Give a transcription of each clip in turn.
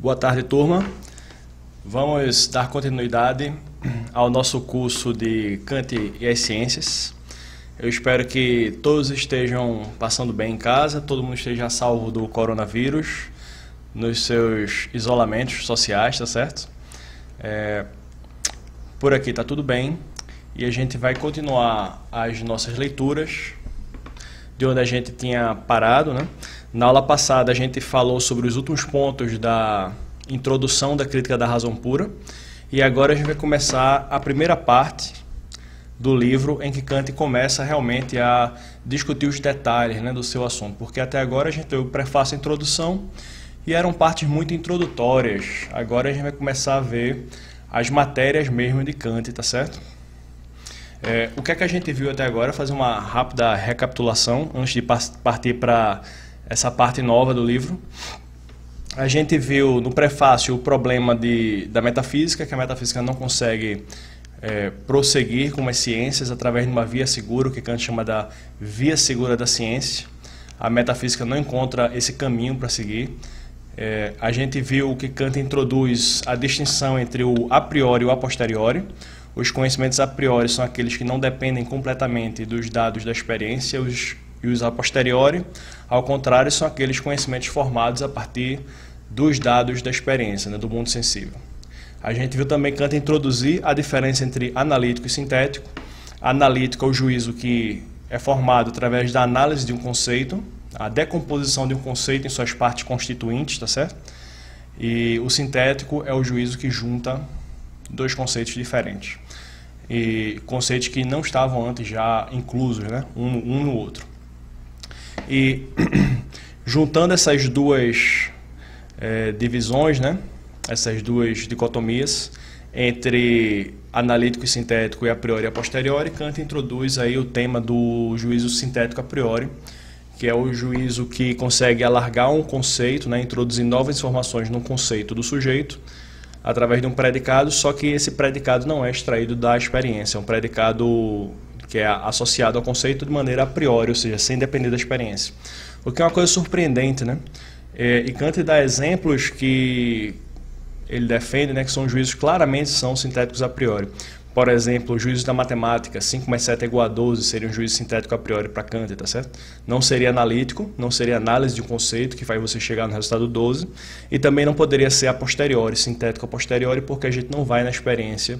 Boa tarde, turma. Vamos dar continuidade ao nosso curso de Kant e as Ciências. Eu espero que todos estejam passando bem em casa, todo mundo esteja a salvo do coronavírus, nos seus isolamentos sociais, tá certo? Por aqui tá tudo bem e a gente vai continuar as nossas leituras de onde a gente tinha parado, né? Na aula passada a gente falou sobre os últimos pontos da introdução da crítica da razão pura e agora a gente vai começar a primeira parte do livro em que Kant começa realmente a discutir os detalhes, né, do seu assunto, porque até agora a gente teve o prefácio e a introdução e eram partes muito introdutórias. Agora a gente vai começar a ver as matérias mesmo de Kant, tá certo? O que é que a gente viu até agora? Fazer uma rápida recapitulação antes de partir para essa parte nova do livro. A gente viu no prefácio o problema da metafísica, que a metafísica não consegue prosseguir com as ciências através de uma via segura, o que Kant chama da via segura da ciência. A metafísica não encontra esse caminho para seguir. A gente viu que Kant introduz a distinção entre o a priori e o a posteriori. Os conhecimentos a priori são aqueles que não dependem completamente dos dados da experiência, e os a posteriori, ao contrário, são aqueles conhecimentos formados a partir dos dados da experiência, né, do mundo sensível. A gente viu também Kant introduzir a diferença entre analítico e sintético. Analítico é o juízo que é formado através da análise de um conceito, a decomposição de um conceito em suas partes constituintes, tá certo? E o sintético é o juízo que junta dois conceitos diferentes. E conceitos que não estavam antes já inclusos, né, um no outro. E juntando essas duas divisões, né, essas duas dicotomias entre analítico e sintético e a priori e a posteriori, Kant introduz aí o tema do juízo sintético a priori, que é o juízo que consegue alargar um conceito, né, introduzir novas informações no conceito do sujeito através de um predicado, só que esse predicado não é extraído da experiência, é um predicado que é associado ao conceito de maneira a priori, ou seja, sem depender da experiência. O que é uma coisa surpreendente, né? E Kant dá exemplos que ele defende, né, que são juízos que claramente são sintéticos a priori. Por exemplo, o juízo da matemática, 5 mais 7 é igual a 12, seria um juízo sintético a priori para Kant, tá certo? Não seria analítico, não seria análise de um conceito que faz você chegar no resultado 12, e também não poderia ser a posteriori, sintético a posteriori, porque a gente não vai na experiência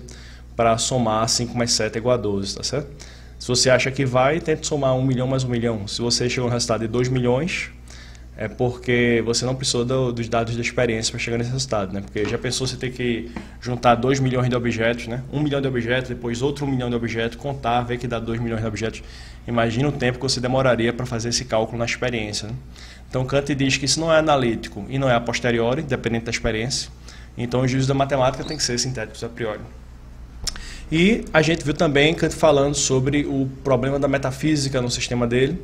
para somar 5 mais 7 é igual a 12, tá certo? Se você acha que vai, tente somar 1 milhão mais 1 milhão. Se você chegou no resultado de 2 milhões, é porque você não precisou dos dados da experiência para chegar nesse resultado, né? Porque já pensou você ter que juntar 2 milhões de objetos, né? 1 milhão de objetos, depois outro 1 milhão de objetos, contar, ver que dá 2 milhões de objetos. Imagina o tempo que você demoraria para fazer esse cálculo na experiência, né? Então Kant diz que isso não é analítico e não é a posteriori, dependente da experiência. Então o juízo da matemática tem que ser sintético a priori. E a gente viu também Kant falando sobre o problema da metafísica no sistema dele,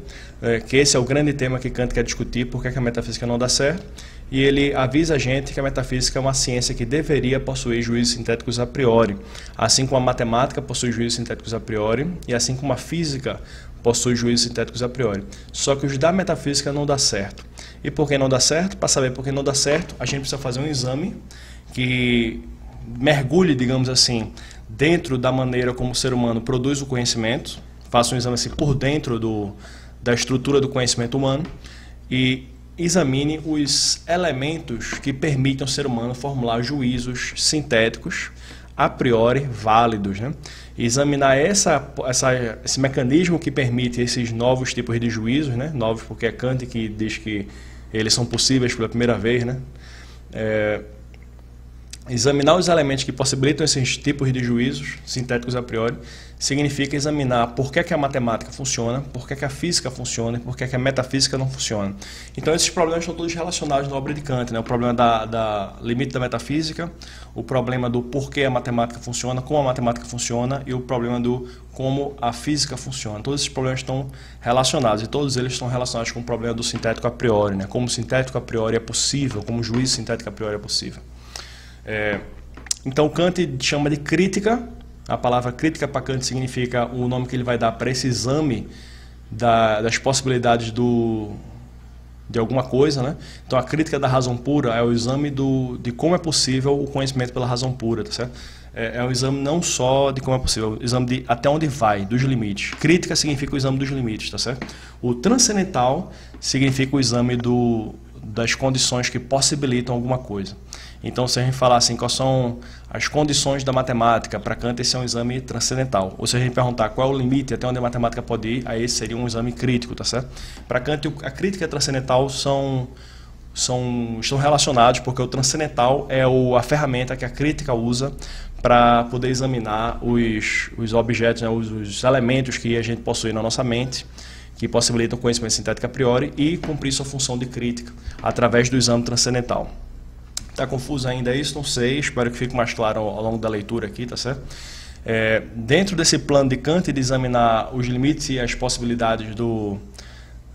que esse é o grande tema que Kant quer discutir, porque a metafísica não dá certo, e ele avisa a gente que a metafísica é uma ciência que deveria possuir juízos sintéticos a priori, assim como a matemática possui juízos sintéticos a priori, e assim como a física possui juízos sintéticos a priori. Só que os da metafísica não dá certo. E por que não dá certo? Para saber por que não dá certo, a gente precisa fazer um exame que mergulhe, digamos assim, dentro da maneira como o ser humano produz o conhecimento, faça um exame assim, por dentro da estrutura do conhecimento humano e examine os elementos que permitem ao ser humano formular juízos sintéticos a priori válidos, né? E examinar esse mecanismo que permite esses novos tipos de juízos, né? Novos porque é Kant que diz que eles são possíveis pela primeira vez, né? Examinar os elementos que possibilitam esses tipos de juízos sintéticos a priori significa examinar por que a matemática funciona, por que a física funciona e por que a metafísica não funciona. Então esses problemas estão todos relacionados na obra de Kant, né? O problema da limite da metafísica, o problema do porquê a matemática funciona, como a matemática funciona e o problema do como a física funciona. Todos esses problemas estão relacionados e todos eles estão relacionados com o problema do sintético a priori, né? Como o sintético a priori é possível, como o juízo sintético a priori é possível. Então Kant chama de crítica. A palavra crítica para Kant significa o nome que ele vai dar para esse exame das possibilidades do de alguma coisa, né? Então a crítica da razão pura é o exame de como é possível o conhecimento pela razão pura, tá certo? É um exame não só de como é possível, é o exame de até onde vai, dos limites. Crítica significa o exame dos limites, tá certo? O transcendental significa o exame das condições que possibilitam alguma coisa. Então, se a gente falar assim, quais são as condições da matemática, para Kant esse é um exame transcendental. Ou se a gente perguntar qual é o limite até onde a matemática pode ir, aí esse seria um exame crítico, tá certo? Para Kant, a crítica e a transcendental estão relacionados, porque o transcendental é a ferramenta que a crítica usa para poder examinar os objetos, né, os elementos que a gente possui na nossa mente, que possibilitam o conhecimento sintético a priori e cumprir sua função de crítica através do exame transcendental. Está confuso ainda isso? Não sei, espero que fique mais claro ao longo da leitura aqui, tá certo? Dentro desse plano de Kant de examinar os limites e as possibilidades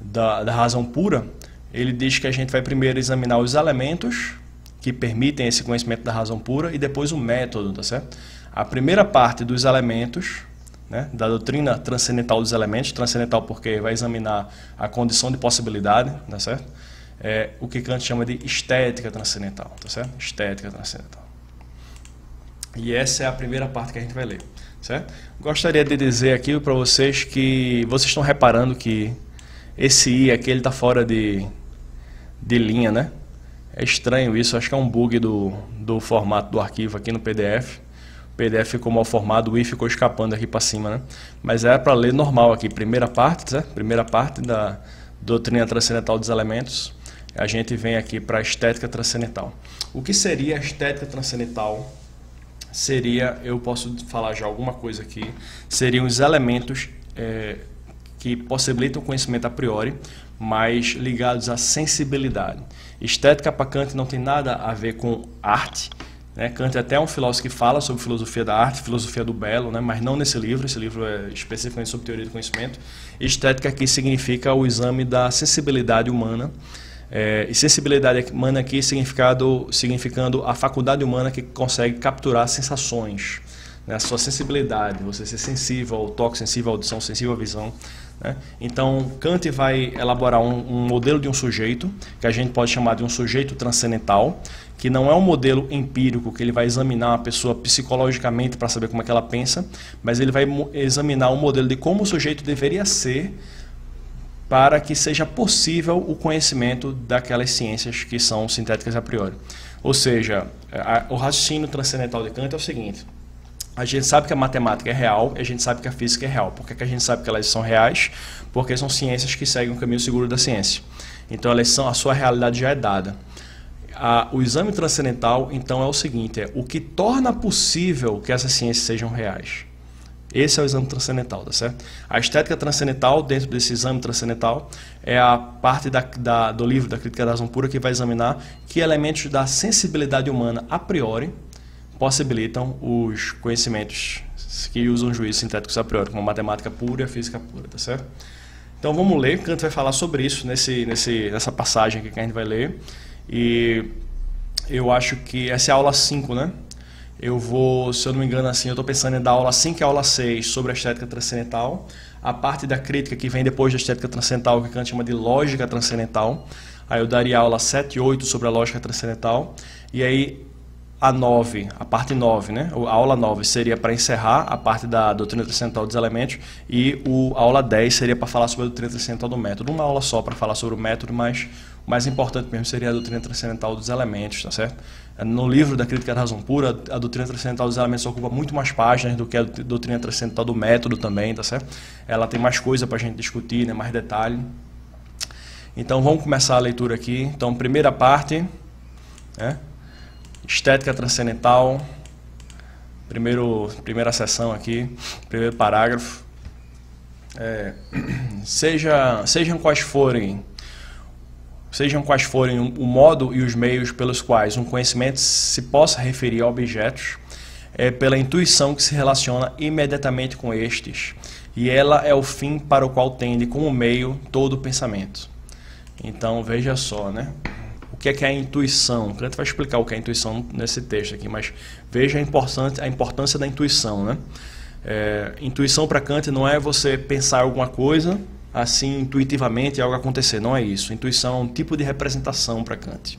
da razão pura, ele diz que a gente vai primeiro examinar os elementos que permitem esse conhecimento da razão pura e depois o método, tá certo? A primeira parte dos elementos, né, da doutrina transcendental dos elementos, transcendental porque vai examinar a condição de possibilidade, tá certo? O que Kant chama de estética transcendental, tá certo? Estética transcendental. E essa é a primeira parte que a gente vai ler, certo? Gostaria de dizer aqui para vocês que vocês estão reparando que esse I aqui ele está fora de linha, né? É estranho isso, acho que é um bug do formato do arquivo aqui no PDF. O PDF ficou mal formado, o I ficou escapando aqui para cima, né? Mas era para ler normal aqui, primeira parte, certo? Primeira parte da doutrina transcendental dos elementos. A gente vem aqui para a estética transcendental. O que seria a estética transcendental? Seria, eu posso falar já alguma coisa aqui, seriam os elementos que possibilitam o conhecimento a priori, mas ligados à sensibilidade. Estética para Kant não tem nada a ver com arte, né? Kant é até um filósofo que fala sobre filosofia da arte, filosofia do belo, né? Mas não nesse livro, esse livro é especificamente sobre teoria do conhecimento. Estética aqui significa o exame da sensibilidade humana, e sensibilidade humana aqui significando a faculdade humana que consegue capturar sensações, né? A sua sensibilidade, você ser sensível ao toque, sensível à audição, sensível à visão, né? Então Kant vai elaborar um modelo de um sujeito, que a gente pode chamar de um sujeito transcendental, que não é um modelo empírico, que ele vai examinar a pessoa psicologicamente para saber como é que ela pensa, mas ele vai examinar um modelo de como o sujeito deveria ser para que seja possível o conhecimento daquelas ciências que são sintéticas a priori. Ou seja, o raciocínio transcendental de Kant é o seguinte: a gente sabe que a matemática é real e a gente sabe que a física é real. Por que a gente sabe que elas são reais? Porque são ciências que seguem o caminho seguro da ciência. Então a sua realidade já é dada. O exame transcendental, então, é o seguinte: o que torna possível que essas ciências sejam reais. Esse é o exame transcendental, tá certo? A estética transcendental, dentro desse exame transcendental, é a parte do livro da Crítica da Razão Pura que vai examinar que elementos da sensibilidade humana a priori possibilitam os conhecimentos que usam juízos sintéticos a priori, como a matemática pura e a física pura, tá certo? Então vamos ler, Kant vai falar sobre isso nessa passagem aqui que a gente vai ler. E eu acho que essa é a aula 5, né? Eu vou, se eu não me engano assim, eu estou pensando em dar aula 5 e aula 6 sobre a estética transcendental. A parte da crítica que vem depois da estética transcendental, que Kant chama de lógica transcendental. Aí eu daria aula 7 e 8 sobre a lógica transcendental. E aí a parte 9, né? A aula 9 seria para encerrar a parte da doutrina transcendental dos elementos. E a aula 10 seria para falar sobre a doutrina transcendental do método. Uma aula só para falar sobre o método, mas o mais importante mesmo seria a doutrina transcendental dos elementos, tá certo? No livro da Crítica da Razão Pura, a doutrina transcendental dos elementos ocupa muito mais páginas do que a doutrina transcendental do método também, tá certo? Ela tem mais coisa para a gente discutir, né? Mais detalhe. Então vamos começar a leitura aqui. Então, primeira parte, né? Estética transcendental, primeira seção aqui, primeiro parágrafo. Sejam quais forem o modo e os meios pelos quais um conhecimento se possa referir a objetos, é pela intuição que se relaciona imediatamente com estes, e ela é o fim para o qual tende como meio todo o pensamento. Então veja só, né? O que é a intuição? Kant vai explicar o que é a intuição nesse texto aqui, mas veja a importância da intuição, né? Intuição para Kant não é você pensar alguma coisa, assim, intuitivamente, algo acontecer. Não é isso. Intuição é um tipo de representação para Kant.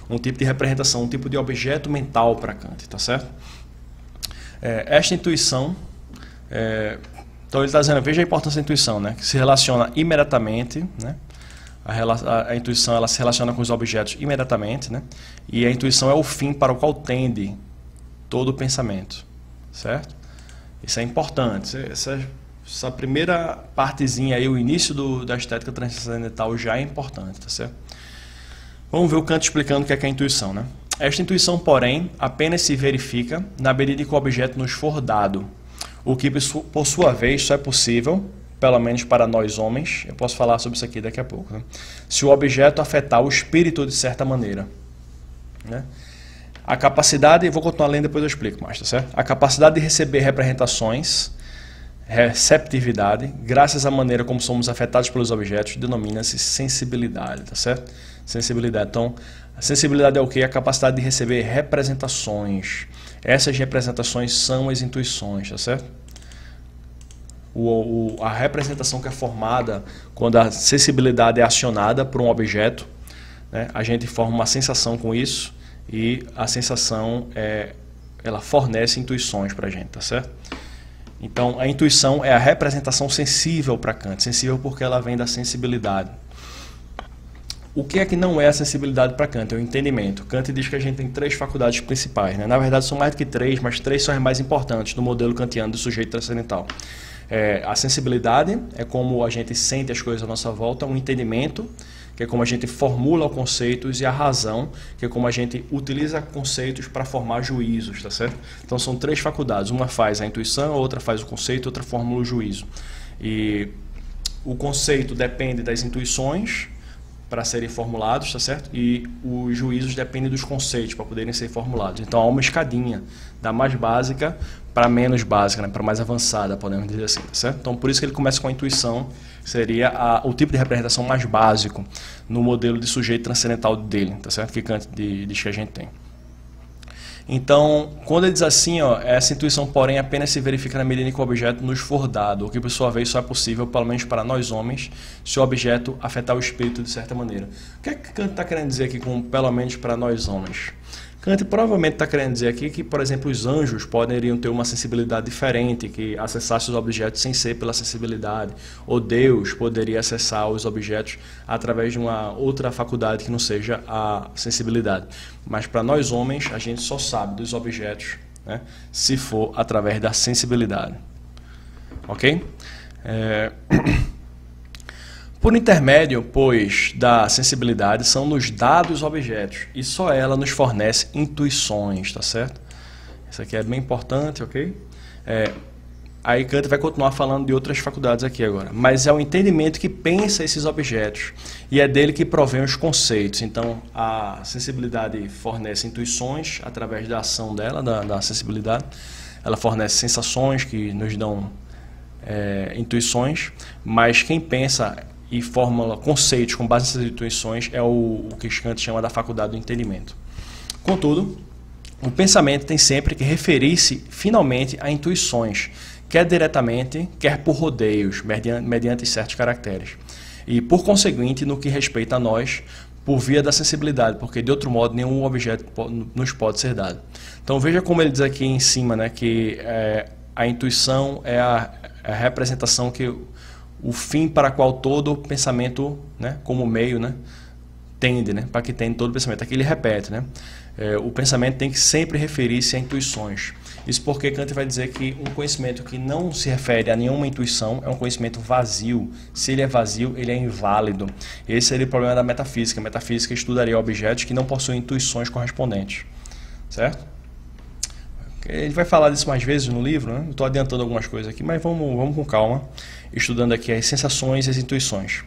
Um tipo de representação, um tipo de objeto mental para Kant, tá certo? Esta intuição, então ele está dizendo, veja a importância da intuição, né? Que se relaciona imediatamente, né? A intuição ela se relaciona com os objetos imediatamente, né? E a intuição é o fim para o qual tende todo o pensamento, certo? Isso é importante. Essa primeira partezinha aí, o início da estética transcendental já é importante, tá certo? Vamos ver o Kant explicando o que é a intuição, né? Esta intuição, porém, apenas se verifica na medida em que o objeto nos for dado, o que, por sua vez, só é possível, pelo menos para nós homens, eu posso falar sobre isso aqui daqui a pouco, né? Se o objeto afetar o espírito de certa maneira, né? A capacidade, vou continuar lendo, depois eu explico mais, tá certo? A capacidade de receber representações, receptividade, graças à maneira como somos afetados pelos objetos, denomina-se sensibilidade, tá certo? Sensibilidade. Então, a sensibilidade é o quê? A capacidade de receber representações. Essas representações são as intuições, tá certo? A representação que é formada quando a sensibilidade é acionada por um objeto, né? A gente forma uma sensação com isso e a sensação ela fornece intuições para a gente, tá certo? Então, a intuição é a representação sensível para Kant, sensível porque ela vem da sensibilidade. O que é que não é a sensibilidade para Kant? É o entendimento. Kant diz que a gente tem 3 faculdades principais, né? Na verdade, são mais do que 3, mas 3 são as mais importantes no modelo kantiano do sujeito transcendental. A sensibilidade é como a gente sente as coisas à nossa volta, o entendimento, que é como a gente formula conceitos, e a razão, que é como a gente utiliza conceitos para formar juízos, tá certo? Então são 3 faculdades, uma faz a intuição, a outra faz o conceito, a outra formula o juízo. E o conceito depende das intuições para serem formulados, tá certo? E os juízos dependem dos conceitos para poderem ser formulados. Então há uma escadinha da mais básica para menos básica, né? Para mais avançada, podemos dizer assim, tá certo? Então por isso que ele começa com a intuição, seria o tipo de representação mais básico no modelo de sujeito transcendental dele, tá certo? Que Kant diz que a gente tem. Então, quando ele diz assim, ó, essa intuição, porém, apenas se verifica na medida em que o objeto nos for dado, o que por sua vez só é possível, pelo menos para nós homens, se o objeto afetar o espírito de certa maneira. O que é que Kant está querendo dizer aqui com pelo menos para nós homens? Kant provavelmente está querendo dizer aqui que, por exemplo, os anjos poderiam ter uma sensibilidade diferente, que acessasse os objetos sem ser pela sensibilidade, ou Deus poderia acessar os objetos através de uma outra faculdade que não seja a sensibilidade. Mas para nós homens, a gente só sabe dos objetos, né, se for através da sensibilidade. Ok? Por intermédio, pois, da sensibilidade, são nos dados objetos, e só ela nos fornece intuições, tá certo? Isso aqui é bem importante, ok? Aí Kant vai continuar falando de outras faculdades aqui agora, mas é o entendimento que pensa esses objetos, e é dele que provém os conceitos. Então, a sensibilidade fornece intuições através da ação dela, da sensibilidade. Ela fornece sensações que nos dão intuições, mas quem pensa e formula conceitos com base nessas intuições é o que Kant chama da faculdade do entendimento. Contudo, o pensamento tem sempre que referir-se finalmente a intuições, quer diretamente, quer por rodeios, mediante certos caracteres. E, por conseguinte, no que respeita a nós, por via da sensibilidade, porque de outro modo nenhum objeto nos pode ser dado. Então veja como ele diz aqui em cima, né, que a intuição é a representação que o fim para qual todo pensamento, né, como meio, né, tende, né, para que tende todo pensamento. Aqui ele repete, né, o pensamento tem que sempre referir-se a intuições. Isso porque Kant vai dizer que um conhecimento que não se refere a nenhuma intuição é um conhecimento vazio. Se ele é vazio, ele é inválido. Esse seria o problema da metafísica. A metafísica estudaria objetos que não possuem intuições correspondentes. Certo? Ele vai falar disso mais vezes no livro, né? Estou adiantando algumas coisas aqui, mas vamos com calma, estudando aqui as sensações e as intuições.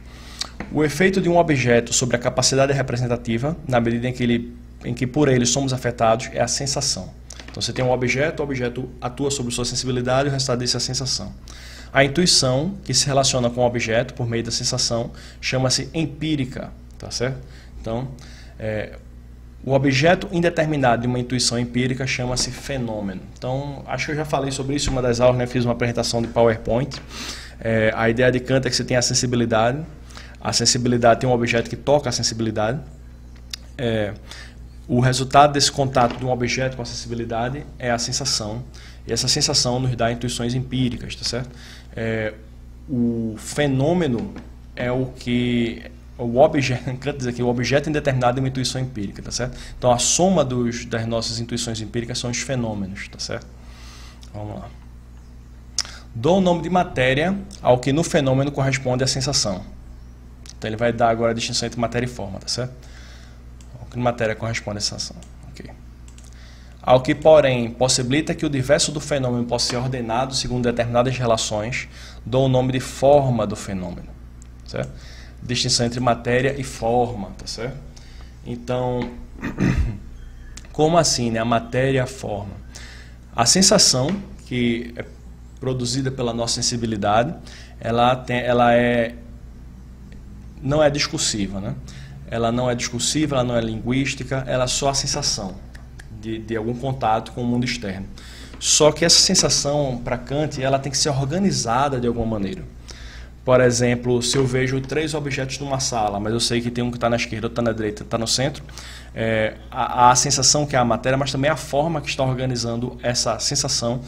O efeito de um objeto sobre a capacidade representativa, na medida em que por ele somos afetados, é a sensação. Então você tem um objeto, o objeto atua sobre sua sensibilidade, o resultado disso é a sensação. A intuição, que se relaciona com o objeto por meio da sensação, chama-se empírica, tá certo? Então, o objeto indeterminado de uma intuição empírica chama-se fenômeno. Então, acho que eu já falei sobre isso em uma das aulas, né? Fiz uma apresentação de PowerPoint. A ideia de Kant é que você tem a sensibilidade tem um objeto que toca a sensibilidade. O resultado desse contato de um objeto com a sensibilidade é a sensação, e essa sensação nos dá intuições empíricas, tá certo? O fenômeno é o que o objeto, Kant diz aqui, o objeto indeterminado é uma intuição empírica, tá certo? Então a soma das nossas intuições empíricas são os fenômenos, tá certo? Vamos lá. Dou o nome de matéria ao que no fenômeno corresponde à sensação. Então ele vai dar agora a distinção entre matéria e forma, tá certo? Ao que matéria corresponde à sensação. Okay. Ao que, porém, possibilita que o diverso do fenômeno possa ser ordenado segundo determinadas relações, dou o nome de forma do fenômeno, certo? Distinção entre matéria e forma, tá certo? Então, como assim, né? A matéria e a forma. A sensação, que é produzida pela nossa sensibilidade, não é discursiva, né? Ela não é discursiva, ela não é linguística, ela é só a sensação de algum contato com o mundo externo. Só que essa sensação, para Kant, ela tem que ser organizada de alguma maneira. Por exemplo, se eu vejo 3 objetos numa sala, mas eu sei que tem um que está na esquerda, outro está na direita, está no centro, a sensação que é a matéria, mas também a forma que está organizando essa sensação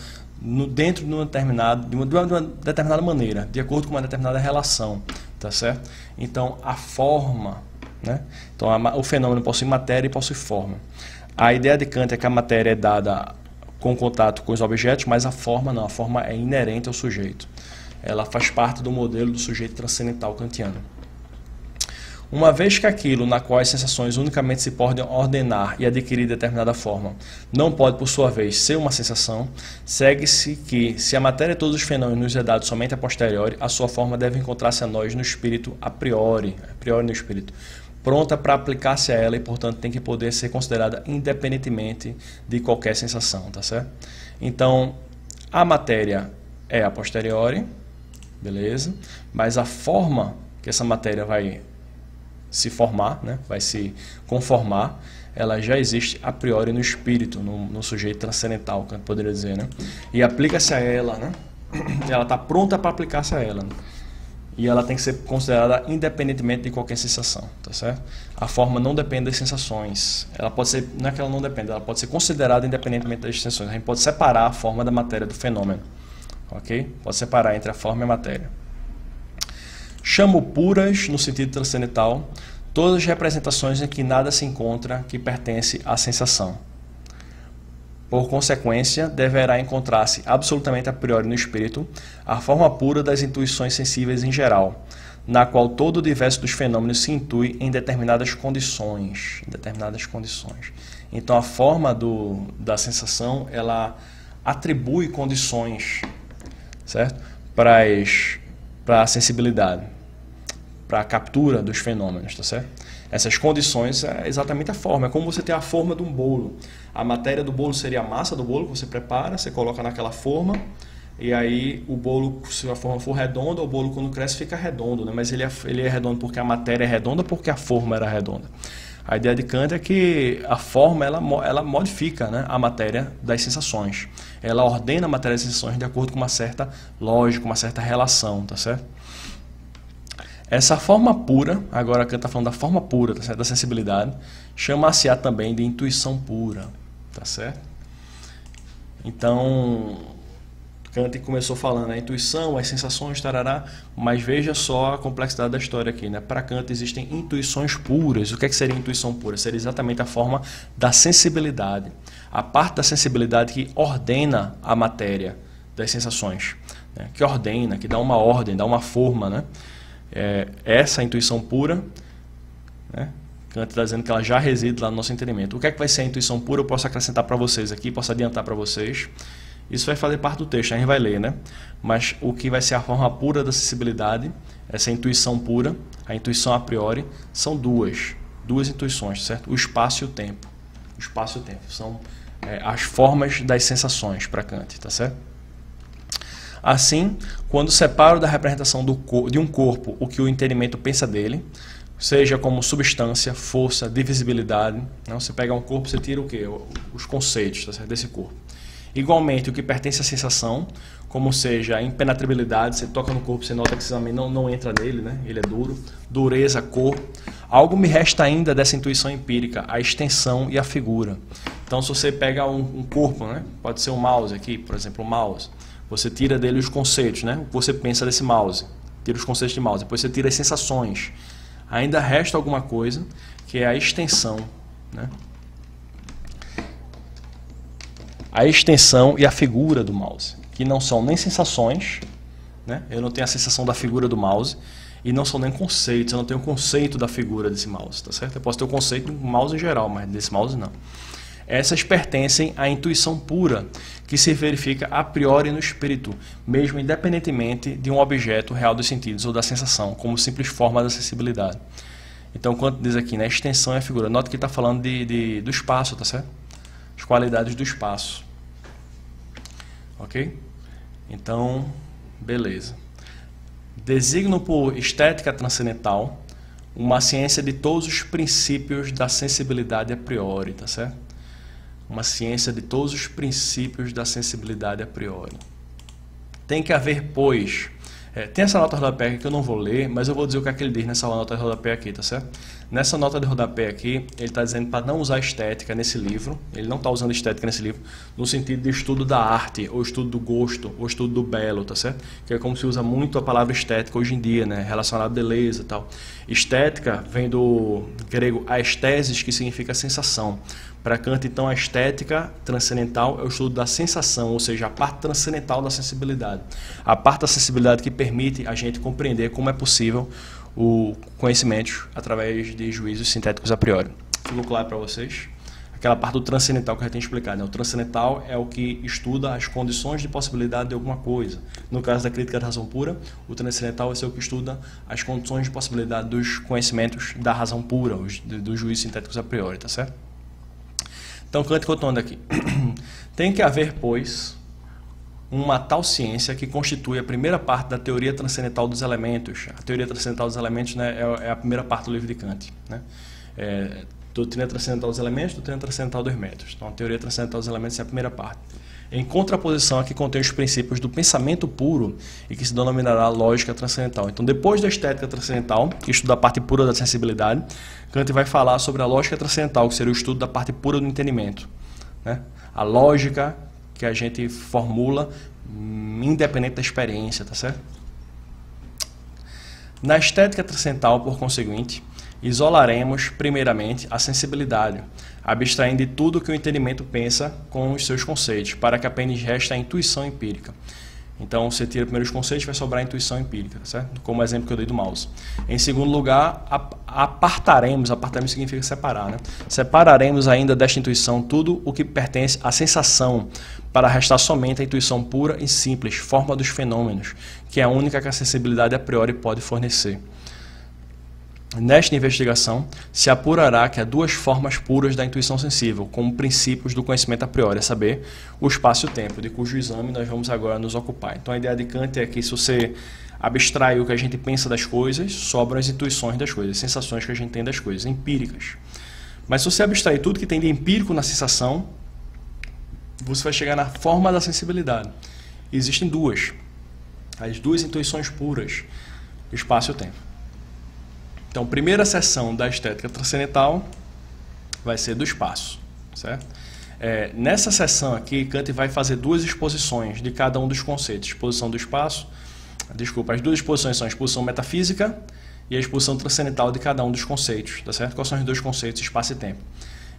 dentro de uma determinada maneira, de acordo com uma determinada relação, tá certo? Então, a forma, né? Então, o fenômeno possui matéria e possui forma. A ideia de Kant é que a matéria é dada com contato com os objetos, mas a forma não, a forma é inerente ao sujeito. Ela faz parte do modelo do sujeito transcendental kantiano. Uma vez que aquilo na qual as sensações unicamente se podem ordenar e adquirir determinada forma não pode, por sua vez, ser uma sensação, segue-se que, se a matéria de todos os fenômenos nos é dada somente a posteriori, a sua forma deve encontrar-se a nós no espírito a priori no espírito, pronta para aplicar-se a ela e, portanto, tem que poder ser considerada independentemente de qualquer sensação, tá certo? Então, a matéria é a posteriori, beleza? Mas a forma que essa matéria vai se formar, né? Vai se conformar, ela já existe a priori no espírito, no sujeito transcendental, que eu poderia dizer, né? E aplica-se a ela, né? Ela está pronta para aplicar-se a ela, né? E ela tem que ser considerada independentemente de qualquer sensação, tá certo? A forma não depende das sensações. Ela pode ser, não é que ela não depende, ela pode ser considerada independentemente das sensações. A gente pode separar a forma da matéria do fenômeno, ok? Pode separar entre a forma e a matéria. Chamo puras, no sentido transcendental, todas as representações em que nada se encontra que pertence à sensação. Por consequência, deverá encontrar-se absolutamente a priori no espírito a forma pura das intuições sensíveis em geral, na qual todo o diverso dos fenômenos se intui em determinadas condições. Então, a forma da sensação, ela atribui condições, certo? Para a sensibilidade, para a captura dos fenômenos, tá certo? Essas condições é exatamente a forma, é como você tem a forma de um bolo. A matéria do bolo seria a massa do bolo que você prepara, você coloca naquela forma, e aí o bolo, se a forma for redonda, o bolo quando cresce fica redondo, né? Mas ele é redondo porque a matéria é redonda ou porque a forma era redonda? A ideia de Kant é que a forma ela modifica, né, a matéria das sensações. Ela ordena a matéria das sensações de acordo com uma certa lógica, uma certa relação, tá certo? Essa forma pura, agora Kant está falando da forma pura, tá certo? Da sensibilidade, chama-se-á também de intuição pura, tá certo? Então, Kant começou falando a intuição, as sensações, tarará, mas veja só a complexidade da história aqui, né? Para Kant existem intuições puras. O que seria intuição pura? Seria exatamente a forma da sensibilidade, a parte da sensibilidade que ordena a matéria das sensações, né? Que ordena, que dá uma ordem, dá uma forma, né? Essa intuição pura, né? Kant está dizendo que ela já reside lá no nosso entendimento. O que vai ser a intuição pura? Eu posso acrescentar para vocês aqui, posso adiantar para vocês. Isso vai fazer parte do texto, a gente vai ler, né? Mas o que vai ser a forma pura da sensibilidade, essa intuição pura, a intuição a priori, são duas intuições, certo? O espaço e o tempo. O espaço e o tempo são as formas das sensações para Kant, tá certo? Assim, quando separo da representação de um corpo o que o entendimento pensa dele, seja como substância, força, divisibilidade, né? Você pega um corpo, você tira o quê? Os conceitos, tá certo? Desse corpo. Igualmente, o que pertence à sensação, como seja a impenetrabilidade, você toca no corpo, você nota que você também não entra nele, né? Ele é duro. Dureza, cor. Algo me resta ainda dessa intuição empírica, a extensão e a figura. Então, se você pega um corpo, né? Pode ser um mouse aqui, por exemplo, um mouse. Você tira dele os conceitos, né? O que você pensa desse mouse. Tira os conceitos de mouse. Depois você tira as sensações. Ainda resta alguma coisa, que é a extensão, né? A extensão e a figura do mouse, que não são nem sensações, né? Eu não tenho a sensação da figura do mouse, e não são nem conceitos, eu não tenho o conceito da figura desse mouse, tá certo? Eu posso ter o conceito do mouse em geral, mas desse mouse não. Essas pertencem à intuição pura, que se verifica a priori no espírito, mesmo independentemente de um objeto real dos sentidos ou da sensação, como simples forma da sensibilidade. Então, quando diz aqui, né, extensão e a figura, nota que está falando do espaço, tá certo? As qualidades do espaço. Ok? Então, beleza. Designo por estética transcendental uma ciência de todos os princípios da sensibilidade a priori, tá certo? Uma ciência de todos os princípios da sensibilidade a priori. Tem que haver, pois... tem essa nota de rodapé aqui que eu não vou ler, mas eu vou dizer o que é que ele diz nessa nota de rodapé aqui, tá certo? Nessa nota de rodapé aqui, ele está dizendo para não usar estética nesse livro, ele não está usando estética nesse livro, no sentido de estudo da arte, ou estudo do gosto, ou estudo do belo, tá certo? Que é como se usa muito a palavra estética hoje em dia, né? Relacionada à beleza e tal. Estética vem do grego aesthesis, que significa sensação. Para Kant, então, a estética transcendental é o estudo da sensação, ou seja, a parte transcendental da sensibilidade. A parte da sensibilidade que permite a gente compreender como é possível o conhecimento através de juízos sintéticos a priori. Ficou claro para vocês? Aquela parte do transcendental que eu já tinha explicado, né? O transcendental é o que estuda as condições de possibilidade de alguma coisa. No caso da crítica da razão pura, o transcendental vai ser o que estuda as condições de possibilidade dos conhecimentos da razão pura, dos juízos sintéticos a priori, tá certo? Então, Kant continuando aqui. Tem que haver, pois, uma tal ciência que constitui a primeira parte da teoria transcendental dos elementos. A teoria transcendental dos elementos, né, é a primeira parte do livro de Kant, né? Doutrina transcendental dos elementos, doutrina transcendental dos métodos. Então, a teoria transcendental dos elementos é a primeira parte. Em contraposição a que contém os princípios do pensamento puro e que se denominará lógica transcendental. Então, depois da estética transcendental, que estuda a parte pura da sensibilidade, Kant vai falar sobre a lógica transcendental, que seria o estudo da parte pura do entendimento, né? A lógica que a gente formula independente da experiência, tá certo? Na estética transcendental, por conseguinte, isolaremos, primeiramente, a sensibilidade, abstraindo de tudo que o entendimento pensa com os seus conceitos, para que apenas reste a intuição empírica. Então, você tira primeiro os conceitos, vai sobrar a intuição empírica, certo? Como o exemplo que eu dei do mouse. Em segundo lugar, apartaremos significa separar, né? Separaremos ainda desta intuição tudo o que pertence à sensação, para restar somente a intuição pura e simples, forma dos fenômenos, que é a única que a sensibilidade a priori pode fornecer. Nesta investigação, se apurará que há duas formas puras da intuição sensível, como princípios do conhecimento a priori, a saber, o espaço e o tempo, de cujo exame nós vamos agora nos ocupar. Então, a ideia de Kant é que se você abstrai o que a gente pensa das coisas, sobram as intuições das coisas, as sensações que a gente tem das coisas, empíricas. Mas se você abstrair tudo que tem de empírico na sensação, você vai chegar na forma da sensibilidade. E existem duas, as duas intuições puras, o espaço e o tempo. Então, primeira seção da estética transcendental vai ser do espaço, certo? Nessa seção aqui, Kant vai fazer duas exposições de cada um dos conceitos. Exposição do espaço, as duas exposições são a exposição metafísica e a exposição transcendental de cada um dos conceitos, tá certo? Quais são os dois conceitos, espaço e tempo?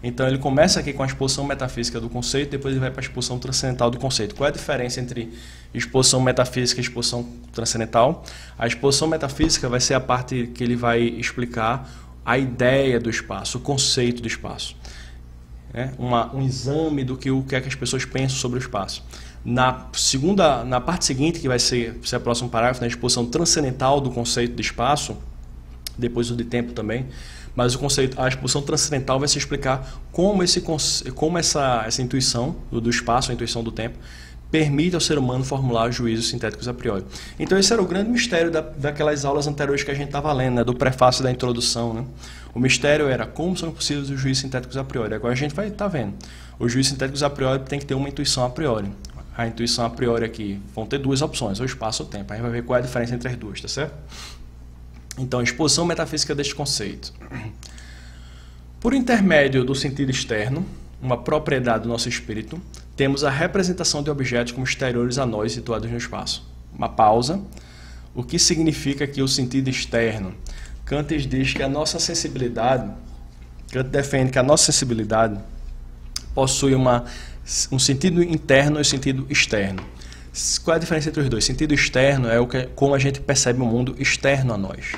Então, ele começa aqui com a exposição metafísica do conceito, depois ele vai para a exposição transcendental do conceito. Qual é a diferença entre exposição metafísica e exposição transcendental? A exposição metafísica vai ser a parte que ele vai explicar a ideia do espaço, o conceito do espaço. Um exame do que é que as pessoas pensam sobre o espaço. Na parte seguinte, que vai ser o próximo parágrafo, na exposição transcendental do conceito de espaço, depois o de tempo também, mas a exposição transcendental vai se explicar como essa intuição do espaço, a intuição do tempo, permite ao ser humano formular juízos sintéticos a priori. Então esse era o grande mistério daquelas aulas anteriores que a gente estava lendo, né, do prefácio da introdução, né? O mistério era como são possíveis os juízos sintéticos a priori. Agora a gente vai estar vendo. Os juízos sintéticos a priori tem que ter uma intuição a priori. a intuição a priori aqui, vão ter duas opções, ou espaço ou tempo. A gente vai ver qual é a diferença entre as duas, tá certo? Então, a exposição metafísica deste conceito. Por intermédio do sentido externo, uma propriedade do nosso espírito, temos a representação de objetos como exteriores a nós situados no espaço. Uma pausa. O que significa que o sentido externo? Kant diz que a nossa sensibilidade, Kant defende que a nossa sensibilidade possui um sentido interno e um sentido externo. Qual é a diferença entre os dois? Sentido externo é como a gente percebe o mundo externo a nós,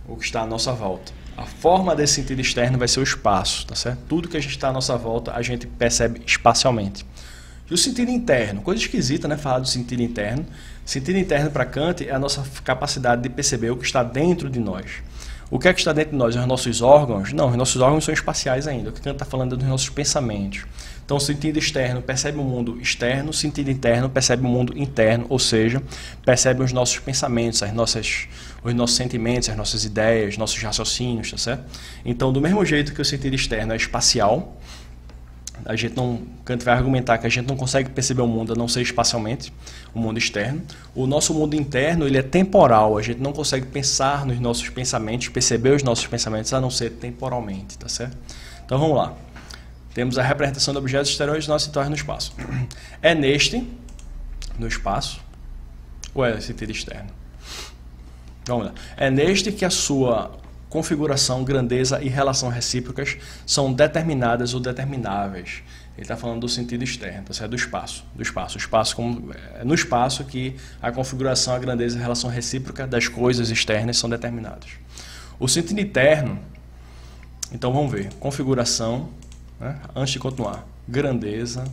o que está à nossa volta. A forma desse sentido externo vai ser o espaço, tá certo? Tudo que a gente está à nossa volta, a gente percebe espacialmente. E o sentido interno, coisa esquisita, né? Falar do sentido interno. Sentido interno para Kant é a nossa capacidade de perceber o que está dentro de nós. O que é que está dentro de nós? Os nossos órgãos? Não, os nossos órgãos são espaciais ainda. O que Kant está falando é dos nossos pensamentos. Então, o sentido externo percebe o mundo externo, o sentido interno percebe o mundo interno, ou seja, percebe os nossos pensamentos, os nossos sentimentos, as nossas ideias, nossos raciocínios, tá certo? Então, do mesmo jeito que o sentido externo é espacial, Kant vai argumentar que a gente não consegue perceber o mundo a não ser espacialmente, o mundo externo. O nosso mundo interno, ele é temporal, a gente não consegue pensar nos nossos pensamentos, perceber os nossos pensamentos a não ser temporalmente, tá certo? Então vamos lá. Temos a representação de objetos exteriores nós situarmos no espaço. É no espaço, ou é sentido externo? Vamos lá. É neste que a sua configuração, grandeza e relação recíprocas são determinadas ou determináveis. Ele está falando do sentido externo, tá certo? Do espaço. O espaço é no espaço que a configuração, a grandeza e a relação recíproca das coisas externas são determinadas. O sentido interno, então vamos ver, configuração, né? Antes de continuar, grandeza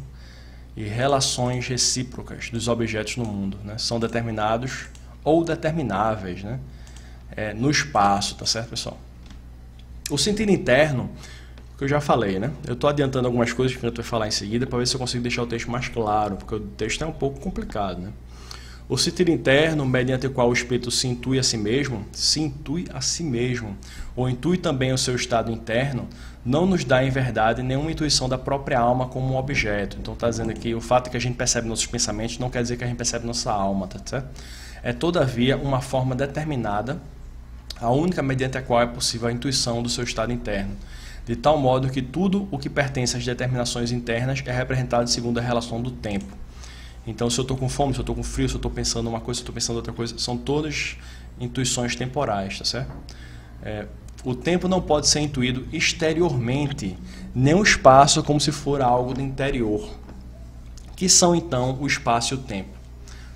e relações recíprocas dos objetos no mundo, né? São determinados ou determináveis, né? No espaço, tá certo, pessoal? O sentido interno, que eu já falei, né? Eu estou adiantando algumas coisas que eu vou falar em seguida para ver se eu consigo deixar o texto mais claro, porque o texto é um pouco complicado, né? O sentido interno, mediante o qual o espírito se intui a si mesmo, ou intui também o seu estado interno, não nos dá em verdade nenhuma intuição da própria alma como um objeto. Então está dizendo aqui, o fato de que a gente percebe nossos pensamentos não quer dizer que a gente percebe nossa alma, tá certo? É todavia uma forma determinada, a única mediante a qual é possível a intuição do seu estado interno, de tal modo que tudo o que pertence às determinações internas é representado segundo a relação do tempo. Então, se eu estou com fome, se eu estou com frio, se eu estou pensando uma coisa, se eu estou pensando outra coisa, são todas intuições temporais, tá certo? O tempo não pode ser intuído exteriormente, nem o espaço como se for algo do interior. Que são, então, o espaço e o tempo?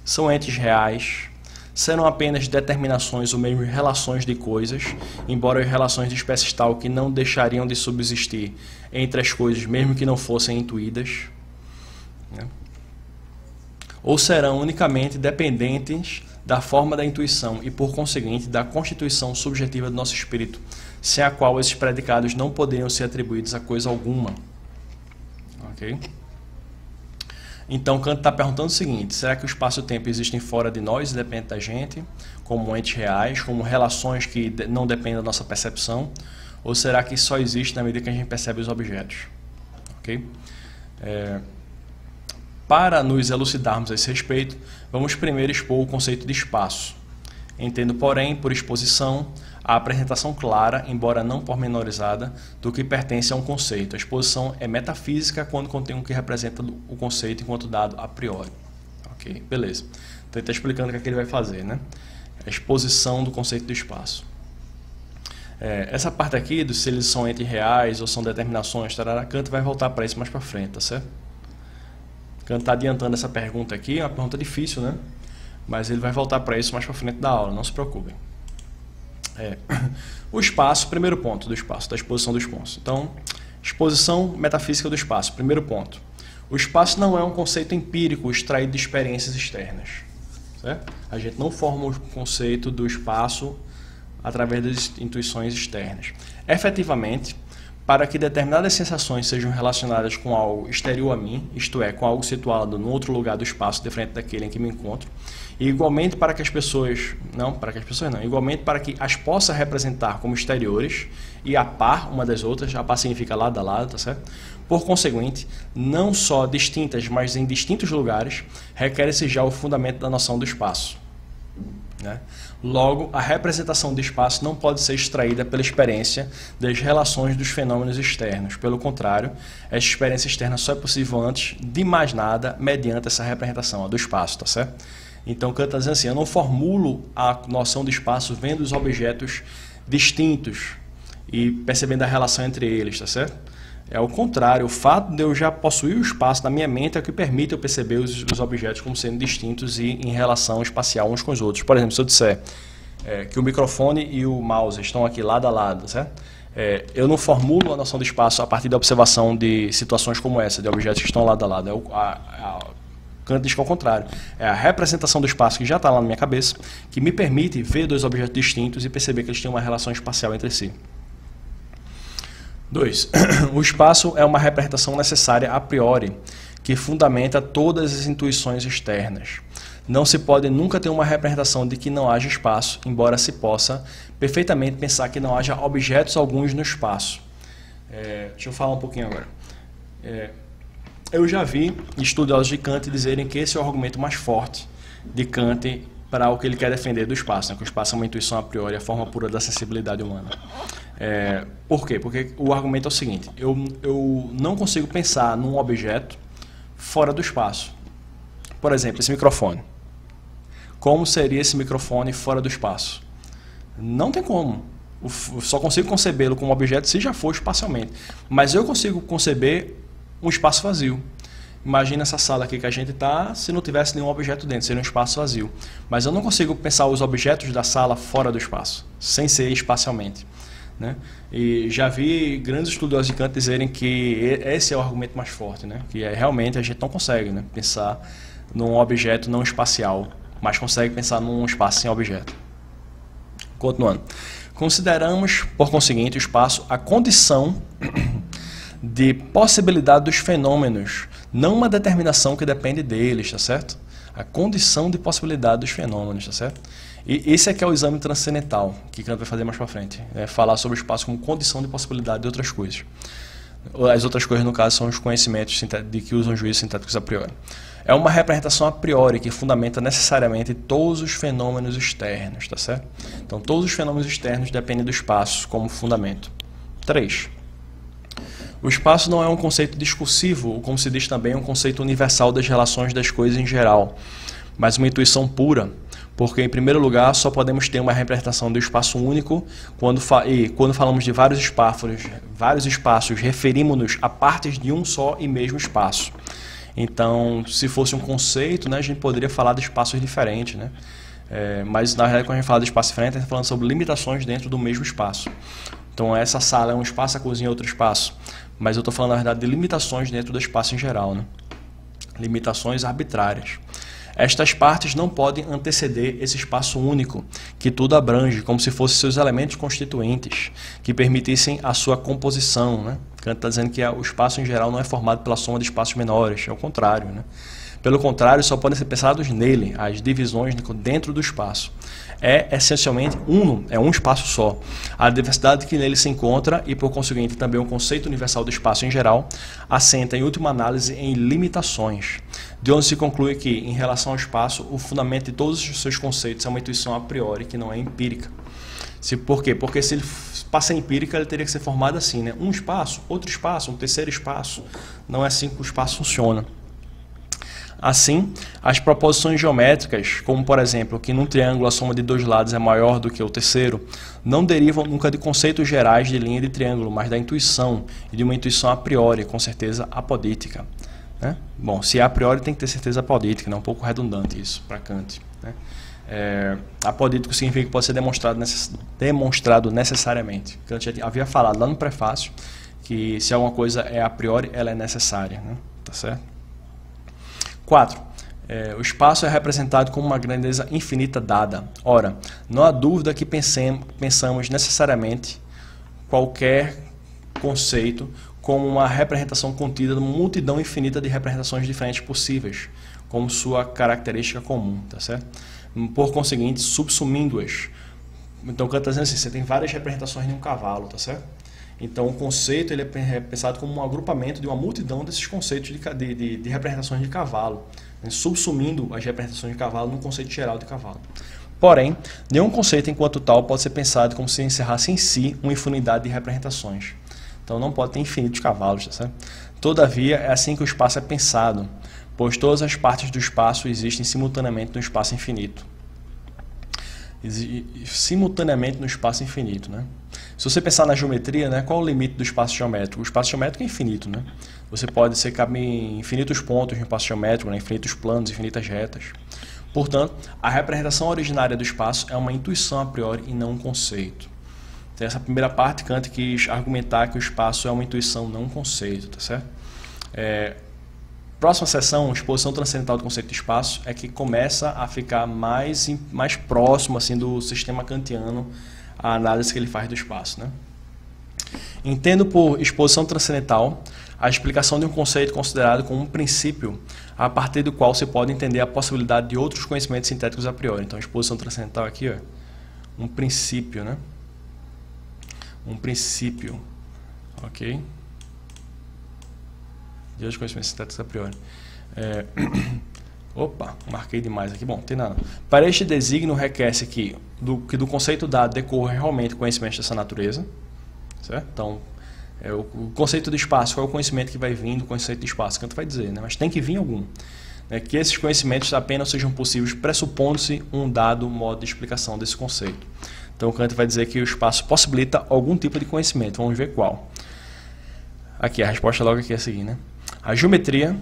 São entes reais, serão apenas determinações ou mesmo relações de coisas, embora as relações de espécies tal que não deixariam de subsistir entre as coisas, mesmo que não fossem intuídas, né? Ou serão unicamente dependentes da forma da intuição e, por conseguinte, da constituição subjetiva do nosso espírito, sem a qual esses predicados não poderiam ser atribuídos a coisa alguma. Ok? Então, Kant está perguntando o seguinte: será que o espaço e o tempo existem fora de nós e dependem da gente, como entes reais, como relações que não dependem da nossa percepção? Ou será que só existe na medida que a gente percebe os objetos? Ok? Para nos elucidarmos a esse respeito, vamos primeiro expor o conceito de espaço. Entendo, porém, por exposição, a apresentação clara, embora não pormenorizada, do que pertence a um conceito. A exposição é metafísica quando contém o que representa o conceito enquanto dado a priori. Ok, beleza. Então ele está explicando o que é que ele vai fazer, né? A exposição do conceito do espaço. Essa parte aqui, se eles são entes reais ou são determinações, tarará, Kant vai voltar para isso mais para frente, tá certo? Kant está adiantando essa pergunta aqui, é uma pergunta difícil, né? Mas ele vai voltar para isso mais para frente da aula, não se preocupem. O espaço, primeiro ponto do espaço, da exposição do espaço. Então, exposição metafísica do espaço, primeiro ponto. O espaço não é um conceito empírico extraído de experiências externas, certo? A gente não forma o conceito do espaço através das intuições externas. Efetivamente, para que determinadas sensações sejam relacionadas com algo exterior a mim, isto é, com algo situado no outro lugar do espaço, de frente daquele em que me encontro, E igualmente para que as pessoas, igualmente para que as possa representar como exteriores e a par uma das outras, a par significa lado a lado, tá certo? Por conseguinte, não só distintas, mas em distintos lugares, requer-se já o fundamento da noção do espaço, né? Logo, a representação do espaço não pode ser extraída pela experiência das relações dos fenômenos externos. Pelo contrário, essa experiência externa só é possível antes de mais nada mediante essa representação do espaço, tá certo? Então, Kant está dizendo assim, eu não formulo a noção do espaço vendo os objetos distintos e percebendo a relação entre eles, tá certo? É o contrário, o fato de eu já possuir o espaço na minha mente é o que permite eu perceber os objetos como sendo distintos e em relação espacial uns com os outros. Por exemplo, se eu disser que o microfone e o mouse estão aqui lado a lado, certo? Eu não formulo a noção do espaço a partir da observação de situações como essa, de objetos que estão lado a lado. Kant diz que é o contrário. É a representação do espaço que já está lá na minha cabeça que me permite ver dois objetos distintos e perceber que eles têm uma relação espacial entre si. 2. O espaço é uma representação necessária a priori, que fundamenta todas as intuições externas. Não se pode nunca ter uma representação de que não haja espaço, embora se possa perfeitamente pensar que não haja objetos alguns no espaço. Deixa eu falar um pouquinho agora. Eu já vi estudiosos de Kant dizerem que esse é o argumento mais forte de Kant para o que ele quer defender do espaço, né? Que o espaço é uma intuição a priori, a forma pura da sensibilidade humana. Por quê? Porque o argumento é o seguinte, eu não consigo pensar num objeto fora do espaço. Por exemplo, esse microfone. Como seria esse microfone fora do espaço? Não tem como. Eu só consigo concebê-lo como objeto se já for espacialmente. Mas eu consigo conceber um espaço vazio. Imagina essa sala aqui que a gente está, se não tivesse nenhum objeto dentro, seria um espaço vazio. Mas eu não consigo pensar os objetos da sala fora do espaço, sem ser espacialmente, né? E já vi grandes estudiosos de Kant dizerem que esse é o argumento mais forte, né? Que realmente a gente não consegue, né, pensar num objeto não espacial, mas consegue pensar num espaço sem objeto. Continuando. Consideramos, por conseguinte, o espaço a condição de possibilidade dos fenômenos, não uma determinação que depende deles, tá certo? A condição de possibilidade dos fenômenos, tá certo? E esse aqui é o exame transcendental, que Kant vai fazer mais para frente, falar sobre o espaço como condição de possibilidade de outras coisas. As outras coisas, no caso, são os conhecimentos de que usam juízos sintéticos a priori. É uma representação a priori que fundamenta necessariamente todos os fenômenos externos, tá certo? Então, todos os fenômenos externos dependem do espaço como fundamento. 3. O espaço não é um conceito discursivo, ou como se diz também, um conceito universal das relações das coisas em geral, mas uma intuição pura, porque, em primeiro lugar, só podemos ter uma representação do espaço único quando falamos de vários espaços, referimos-nos a partes de um só e mesmo espaço. Então, se fosse um conceito, né, a gente poderia falar de espaços diferentes, né? Mas, na verdade, quando a gente fala de espaço diferente, a gente está falando sobre limitações dentro do mesmo espaço. Então, essa sala é um espaço, a cozinha é outro espaço. Mas eu estou falando, na verdade, de limitações dentro do espaço em geral, né? Limitações arbitrárias. Estas partes não podem anteceder esse espaço único, que tudo abrange, como se fossem seus elementos constituintes, que permitissem a sua composição, né? Kant está dizendo que o espaço em geral não é formado pela soma de espaços menores, é o contrário, né? Pelo contrário, só podem ser pensados nele, as divisões dentro do espaço. É essencialmente um espaço só. A diversidade que nele se encontra, e por conseguinte também o conceito universal do espaço em geral, assenta em última análise em limitações, de onde se conclui que, em relação ao espaço, o fundamento de todos os seus conceitos é uma intuição a priori, que não é empírica. Por quê? Porque se ele passa empírica, ele teria que ser formado assim, né? Um espaço, outro espaço, um terceiro espaço. Não é assim que o espaço funciona. Assim, as proposições geométricas, como por exemplo, que num triângulo a soma de dois lados é maior do que o terceiro, não derivam nunca de conceitos gerais de linha de triângulo, mas da intuição, e de uma intuição a priori, com certeza apodítica, né? Bom, se é a priori tem que ter certeza apodítica, né? Um pouco redundante isso para Kant, né? Apodítico significa que pode ser demonstrado necessariamente. Kant já havia falado lá no prefácio que se alguma coisa é a priori, ela é necessária, né? Tá certo? 4. O espaço é representado como uma grandeza infinita dada. Ora, não há dúvida que pensamos necessariamente qualquer conceito como uma representação contida numa multidão infinita de representações diferentes possíveis, como sua característica comum, tá certo? Por conseguinte, subsumindo-as. Então, Kant está dizendo assim, você tem várias representações de um cavalo, tá certo? Então, o conceito ele é pensado como um agrupamento de uma multidão desses conceitos de representações de cavalo, né? Subsumindo as representações de cavalo num conceito geral de cavalo. Porém, nenhum conceito enquanto tal pode ser pensado como se encerrasse em si uma infinidade de representações. Então, não pode ter infinitos cavalos, tá certo? Todavia, é assim que o espaço é pensado, pois todas as partes do espaço existem simultaneamente no espaço infinito. Simultaneamente no espaço infinito, né? Se você pensar na geometria, né, qual é o limite do espaço geométrico? O espaço geométrico é infinito, né? Você pode caber em infinitos pontos no espaço geométrico, né, infinitos planos, infinitas retas. Portanto, a representação originária do espaço é uma intuição a priori e não um conceito. Então, essa primeira parte, Kant quis argumentar que o espaço é uma intuição, não um conceito, tá certo? Próxima seção, exposição transcendental do conceito de espaço, é que começa a ficar mais próximo assim, do sistema kantiano, a análise que ele faz do espaço, né? Entendo por exposição transcendental a explicação de um conceito considerado como um princípio a partir do qual se pode entender a possibilidade de outros conhecimentos sintéticos a priori. Então, exposição transcendental aqui, ó, um princípio, né? Um princípio, ok? De outros conhecimentos sintéticos a priori. Opa, marquei demais aqui. Bom, tem nada. Para este desígnio requer-se que do conceito dado decorra realmente conhecimento dessa natureza, certo? Então, o conceito de espaço, qual é o conhecimento que vai vir do conceito de espaço? Kant vai dizer, né? Mas tem que vir algum. Né? Que esses conhecimentos apenas sejam possíveis pressupondo-se um dado modo de explicação desse conceito. Então, Kant vai dizer que o espaço possibilita algum tipo de conhecimento. Vamos ver qual. Aqui, a resposta logo aqui é a seguinte, né? A geometria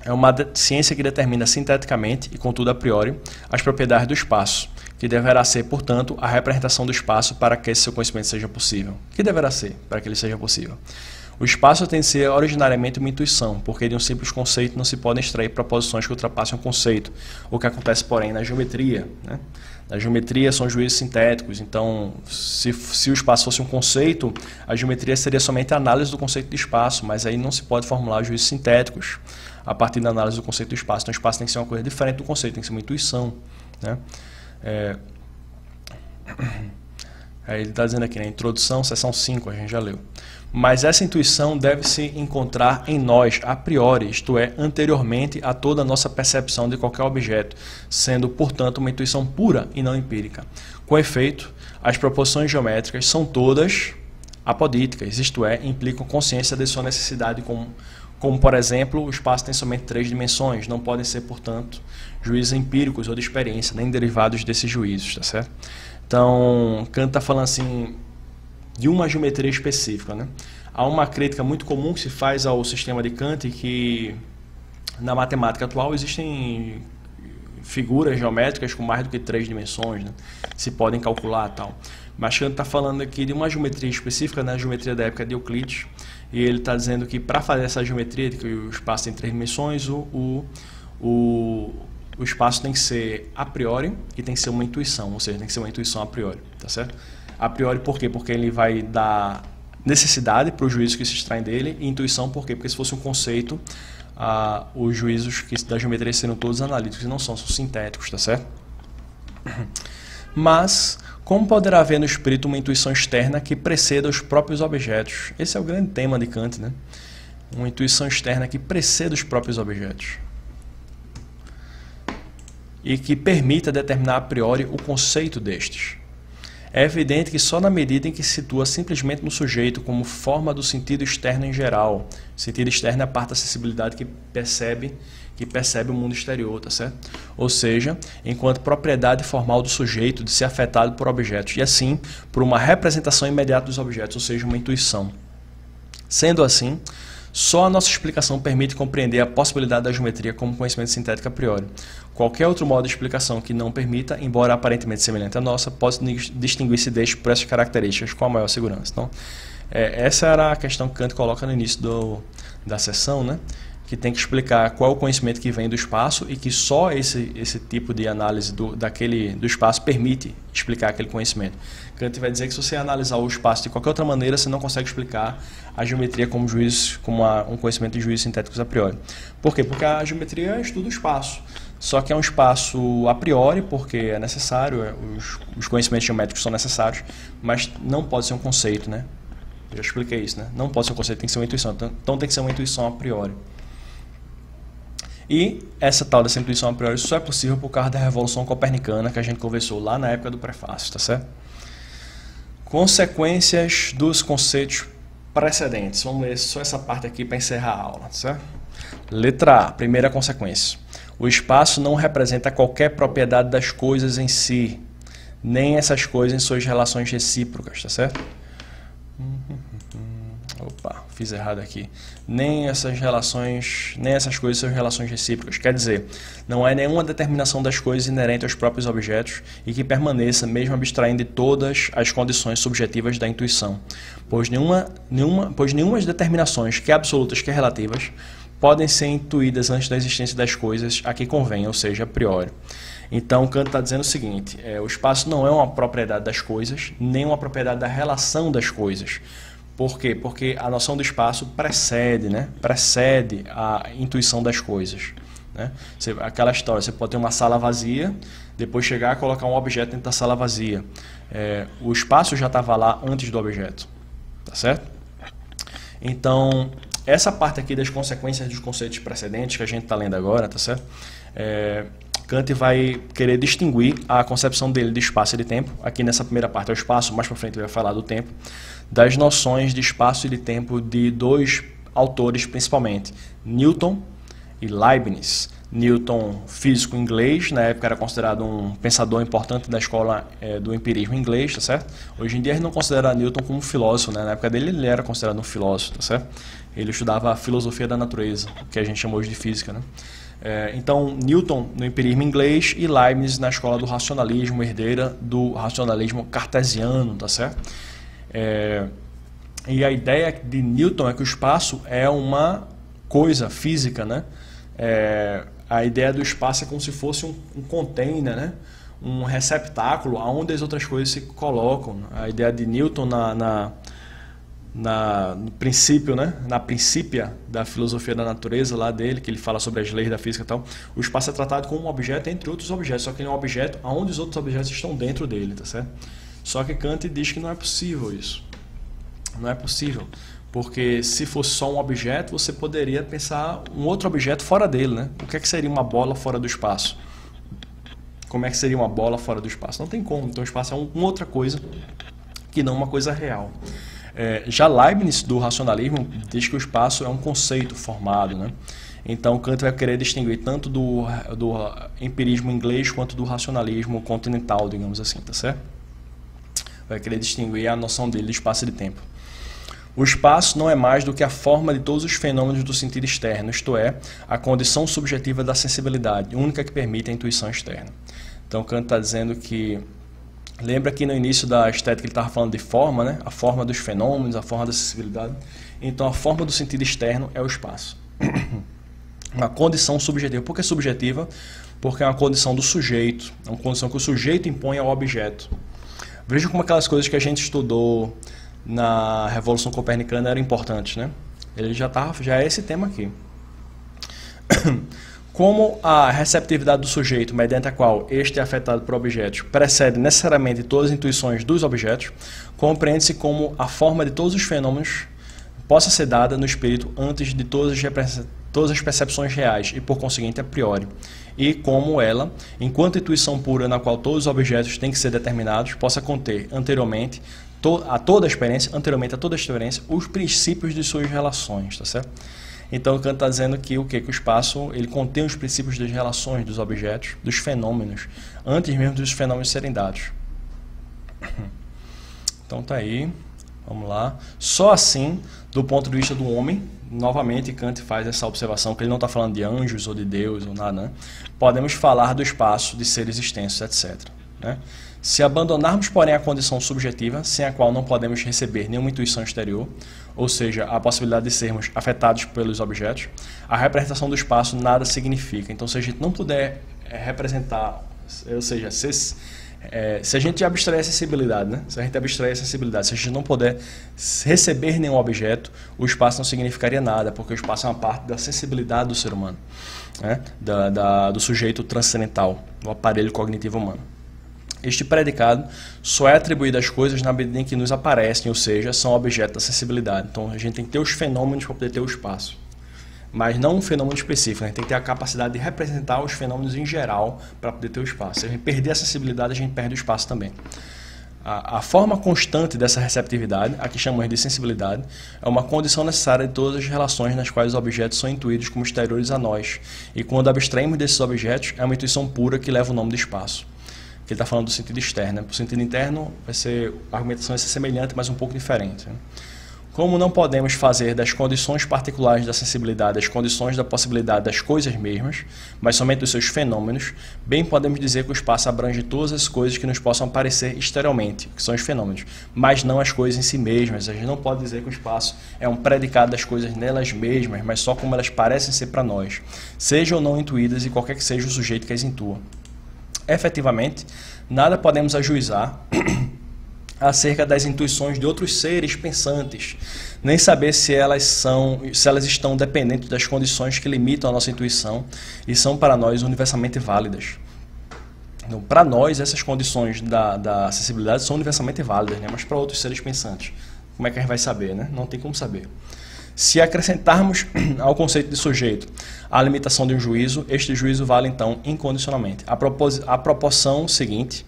é uma ciência que determina sinteticamente e, contudo, a priori, as propriedades do espaço, que deverá ser, portanto, a representação do espaço para que esse seu conhecimento seja possível. O que deverá ser para que ele seja possível? O espaço tem de ser originariamente uma intuição, porque de um simples conceito não se podem extrair proposições que ultrapassem o conceito, o que acontece, porém, na geometria, né? Na geometria são juízos sintéticos, então, se o espaço fosse um conceito, a geometria seria somente a análise do conceito de espaço, mas aí não se pode formular juízos sintéticos a partir da análise do conceito do espaço. Então, o espaço tem que ser uma coisa diferente do conceito, tem que ser uma intuição, né? Aí ele está dizendo aqui, na introdução, seção 5, a gente já leu. Mas essa intuição deve se encontrar em nós, a priori, isto é, anteriormente a toda a nossa percepção de qualquer objeto, sendo, portanto, uma intuição pura e não empírica. Com efeito, as proposições geométricas são todas apodíticas, isto é, implicam consciência de sua necessidade como, por exemplo, o espaço tem somente 3 dimensões, não podem ser, portanto, juízos empíricos ou de experiência, nem derivados desses juízos, tá certo? Então, Kant está falando assim de uma geometria específica, né? Há uma crítica muito comum que se faz ao sistema de Kant que na matemática atual existem figuras geométricas com mais do que 3 dimensões, né? Se podem calcular e tal. Mas Kant está falando aqui de uma geometria específica, né? A geometria da época de Euclides, e ele está dizendo que para fazer essa geometria, de que o espaço tem 3 dimensões, o espaço tem que ser a priori e tem que ser uma intuição, ou seja, tem que ser uma intuição a priori, tá certo? A priori por quê? Porque ele vai dar necessidade para os juízos que se extraem dele, e intuição por quê? Porque se fosse um conceito, os juízos da geometria seriam todos analíticos e não são sintéticos, tá certo? Mas, como poderá haver no espírito uma intuição externa que preceda os próprios objetos? Esse é o grande tema de Kant, né? Uma intuição externa que preceda os próprios objetos e que permita determinar a priori o conceito destes. É evidente que só na medida em que se situa simplesmente no sujeito como forma do sentido externo em geral, o sentido externo é a parte da sensibilidade que percebe o mundo exterior, tá certo? Ou seja, enquanto propriedade formal do sujeito de ser afetado por objetos, e assim, por uma representação imediata dos objetos, ou seja, uma intuição. Sendo assim, só a nossa explicação permite compreender a possibilidade da geometria como conhecimento sintético a priori. Qualquer outro modo de explicação que não permita, embora aparentemente semelhante à nossa, pode distinguir-se deste por essas características com a maior segurança. Então, essa era a questão que Kant coloca no início da sessão, né? que tem que explicar qual é o conhecimento que vem do espaço e que só esse tipo de análise do espaço permite explicar aquele conhecimento. Kant vai dizer que se você analisar o espaço de qualquer outra maneira, você não consegue explicar a geometria como um conhecimento de juízos sintéticos a priori. Por quê? Porque a geometria estuda o espaço. Só que é um espaço a priori, porque é necessário, os conhecimentos geométricos são necessários, mas não pode ser um conceito, né? Eu já expliquei isso, né? Não pode ser um conceito, tem que ser uma intuição. Então tem que ser uma intuição a priori. E essa tal dessa intuição a priori só é possível por causa da Revolução Copernicana, que a gente conversou lá na época do prefácio, tá certo? Consequências dos conceitos precedentes. Vamos ler só essa parte aqui para encerrar a aula, tá certo? Letra A, primeira consequência. O espaço não representa qualquer propriedade das coisas em si, nem essas coisas em suas relações recíprocas, tá certo? Opa, fiz errado aqui. Nem essas coisas são relações recíprocas. Quer dizer, não é nenhuma determinação das coisas inerente aos próprios objetos e que permaneça, mesmo abstraindo de todas as condições subjetivas da intuição. Pois nenhuma das determinações, quer absolutas, quer relativas, podem ser intuídas antes da existência das coisas a que convém, ou seja, a priori. Então, Kant está dizendo o seguinte, o espaço não é uma propriedade das coisas, nem uma propriedade da relação das coisas. Por quê? Porque a noção do espaço precede a intuição das coisas. Né? Aquela história, você pode ter uma sala vazia, depois chegar e colocar um objeto dentro da sala vazia. O espaço já estava lá antes do objeto. Tá certo? Então, essa parte aqui das consequências dos conceitos precedentes que a gente está lendo agora, tá certo? Kant vai querer distinguir a concepção dele de espaço e de tempo. Aqui nessa primeira parte é o espaço, mais para frente ele vai falar do tempo. Das noções de espaço e de tempo de dois autores principalmente, Newton e Leibniz. Newton, físico inglês, na época era considerado um pensador importante da escola do empirismo inglês, tá certo? Hoje em dia a gente não considera Newton como um filósofo, né? Na época dele ele era considerado um filósofo, tá certo? Ele estudava a filosofia da natureza, que a gente chama hoje de física, né? Então, Newton no empirismo inglês e Leibniz na escola do racionalismo, herdeira do racionalismo cartesiano, tá certo? E a ideia de Newton é que o espaço é uma coisa física, né? A ideia do espaço é como se fosse um container, né? Um receptáculo onde as outras coisas se colocam. A ideia de Newton no princípio, né? Na princípia da filosofia da natureza lá dele, que ele fala sobre as leis da física e tal, o espaço é tratado como um objeto entre outros objetos, só que ele é um objeto onde os outros objetos estão dentro dele, tá certo? Só que Kant diz que não é possível isso. Não é possível. Porque se fosse só um objeto, você poderia pensar um outro objeto fora dele, né? O que seria uma bola fora do espaço? Como é que seria uma bola fora do espaço? Não tem como. Então o espaço é uma outra coisa que não uma coisa real. Já Leibniz, do racionalismo, diz que o espaço é um conceito formado, né? Então Kant vai querer distinguir tanto do empirismo inglês quanto do racionalismo continental, digamos assim, tá certo? Vai querer distinguir a noção dele de espaço e de tempo. O espaço não é mais do que a forma de todos os fenômenos do sentido externo, isto é, a condição subjetiva da sensibilidade, única que permite a intuição externa. Então Kant está dizendo que, lembra que no início da estética ele estava falando de forma, né? A forma dos fenômenos, a forma da sensibilidade. Então a forma do sentido externo é o espaço. Uma condição subjetiva. Por que subjetiva? Porque é uma condição do sujeito, é uma condição que o sujeito impõe ao objeto. Veja como aquelas coisas que a gente estudou na Revolução Copernicana eram importantes, né? Ele já é esse tema aqui. Como a receptividade do sujeito, mediante a qual este é afetado por objetos, precede necessariamente todas as intuições dos objetos, compreende-se como a forma de todos os fenômenos possa ser dada no espírito antes de todas as percepções reais e, por conseguinte, a priori. E como ela, enquanto intuição pura na qual todos os objetos têm que ser determinados, possa conter anteriormente a toda a experiência, os princípios de suas relações, tá certo? Então o Kant está dizendo que que o espaço ele contém os princípios das relações dos objetos, dos fenômenos, antes mesmo dos fenômenos serem dados. Então tá aí, vamos lá. Só assim, do ponto de vista do homem, novamente Kant faz essa observação que ele não está falando de anjos ou de Deus ou nada, né? Podemos falar do espaço, de seres extensos, etc. né? Se abandonarmos, porém, a condição subjetiva, sem a qual não podemos receber nenhuma intuição exterior, ou seja, a possibilidade de sermos afetados pelos objetos, a representação do espaço nada significa. Então, se a gente não puder representar, ou seja, se a gente abstrair a sensibilidade, né? Se a gente abstrair a sensibilidade, se a gente não puder receber nenhum objeto, o espaço não significaria nada, porque o espaço é uma parte da sensibilidade do ser humano, né? Do sujeito transcendental, do aparelho cognitivo humano. Este predicado só é atribuído às coisas na medida em que nos aparecem, ou seja, são objeto da sensibilidade. Então a gente tem que ter os fenômenos para poder ter o espaço, mas não um fenômeno específico. A gente tem que ter a capacidade de representar os fenômenos em geral para poder ter o espaço. Se a gente perder a sensibilidade, a gente perde o espaço também. A forma constante dessa receptividade, a que chamamos de sensibilidade, é uma condição necessária de todas as relações nas quais os objetos são intuídos como exteriores a nós. E quando abstraímos desses objetos, é uma intuição pura que leva o nome de espaço. Que ele está falando do sentido externo. Né? Para o sentido interno, a argumentação vai ser semelhante, mas um pouco diferente. Né? Como não podemos fazer das condições particulares da sensibilidade as condições da possibilidade das coisas mesmas, mas somente dos seus fenômenos, bem podemos dizer que o espaço abrange todas as coisas que nos possam aparecer exteriormente, que são os fenômenos, mas não as coisas em si mesmas. A gente não pode dizer que o espaço é um predicado das coisas nelas mesmas, mas só como elas parecem ser para nós, sejam ou não intuídas e qualquer que seja o sujeito que as intua. Efetivamente, nada podemos ajuizar acerca das intuições de outros seres pensantes, nem saber se elas estão dependentes das condições que limitam a nossa intuição e são para nós universalmente válidas. Então, para nós, essas condições da acessibilidade são universalmente válidas, né? Mas para outros seres pensantes, como é que a gente vai saber? Né? Não tem como saber. Se acrescentarmos ao conceito de sujeito a limitação de um juízo, este juízo vale então incondicionalmente. A proporção seguinte,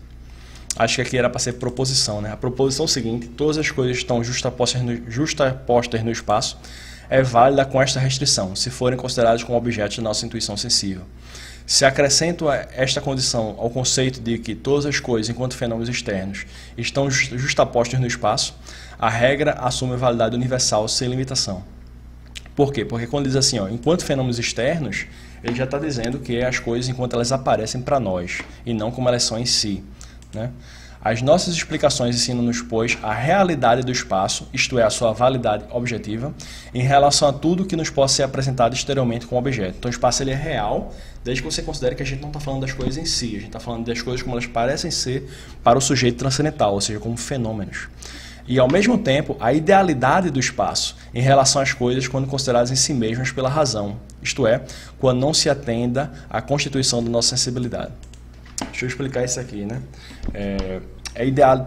acho que aqui era para ser proposição, né? A proposição seguinte, todas as coisas estão justapostas no espaço, é válida com esta restrição, se forem consideradas como objetos de nossa intuição sensível. Se acrescento esta condição ao conceito de que todas as coisas, enquanto fenômenos externos, estão justapostas no espaço, a regra assume validade universal sem limitação. Por quê? Porque quando diz assim, ó, enquanto fenômenos externos, ele já está dizendo que é as coisas enquanto elas aparecem para nós, e não como elas são em si. Né? As nossas explicações ensinam-nos, pois, a realidade do espaço, isto é, a sua validade objetiva, em relação a tudo que nos possa ser apresentado exteriormente como objeto. Então o espaço ele é real, desde que você considere que a gente não está falando das coisas em si, a gente está falando das coisas como elas parecem ser para o sujeito transcendental, ou seja, como fenômenos. E, ao mesmo tempo, a idealidade do espaço em relação às coisas quando consideradas em si mesmas pela razão, isto é, quando não se atenda à constituição da nossa sensibilidade. Deixa eu explicar isso aqui, né?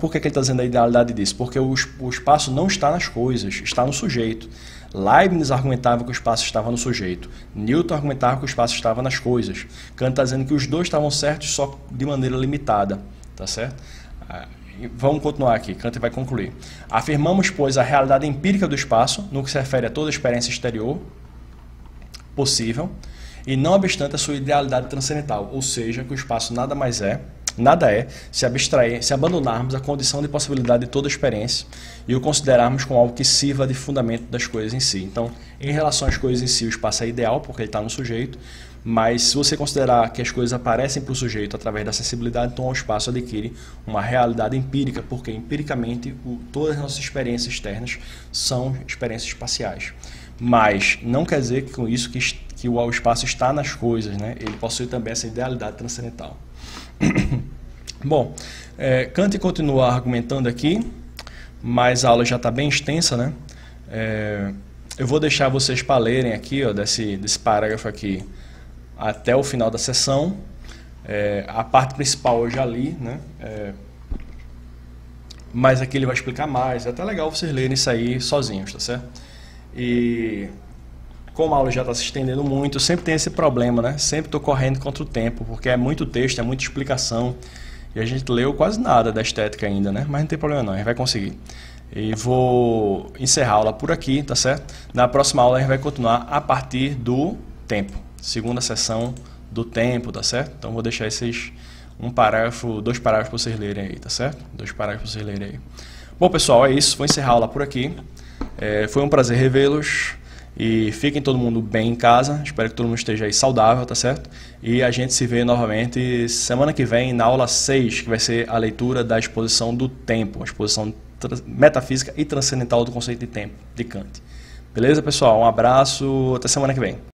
Por que ele está dizendo a idealidade disso? Porque o espaço não está nas coisas, está no sujeito. Leibniz argumentava que o espaço estava no sujeito. Newton argumentava que o espaço estava nas coisas. Kant está dizendo que os dois estavam certos só de maneira limitada, tá certo? Vamos continuar aqui, Kant vai concluir. Afirmamos, pois, a realidade empírica do espaço, no que se refere a toda experiência exterior possível, e não obstante a sua idealidade transcendental, ou seja, que o espaço nada é se abandonarmos a condição de possibilidade de toda experiência e o considerarmos como algo que sirva de fundamento das coisas em si. Então, em relação às coisas em si, o espaço é ideal, porque ele está no sujeito, mas se você considerar que as coisas aparecem para o sujeito através da sensibilidade, então o espaço adquire uma realidade empírica, porque empiricamente todas as nossas experiências externas são experiências espaciais. Mas não quer dizer que com isso que o espaço está nas coisas, né? Ele possui também essa idealidade transcendental. Bom, Kant continua argumentando aqui, mas a aula já está bem extensa, né? Eu vou deixar vocês para lerem aqui, ó, desse parágrafo aqui até o final da sessão. A parte principal eu já li, né? Mas aqui ele vai explicar mais. É até legal vocês lerem isso aí sozinhos, tá certo? E como a aula já está se estendendo muito, sempre tem esse problema, né? Sempre estou correndo contra o tempo, porque é muito texto, é muita explicação. E a gente leu quase nada da estética ainda, né? Mas não tem problema não, a gente vai conseguir. E vou encerrar a aula por aqui, tá certo? Na próxima aula a gente vai continuar a partir do tempo. Segunda sessão do tempo, tá certo? Então vou deixar esses dois parágrafos para vocês lerem aí, tá certo? 2 parágrafos para vocês lerem aí. Bom, pessoal, é isso. Vou encerrar a aula por aqui. Foi um prazer revê-los E fiquem todo mundo bem em casa. Espero que todo mundo esteja aí saudável, tá certo? E a gente se vê novamente semana que vem na aula 6, que vai ser a leitura da exposição do tempo, a exposição metafísica e transcendental do conceito de tempo, de Kant. Beleza, pessoal? Um abraço, até semana que vem.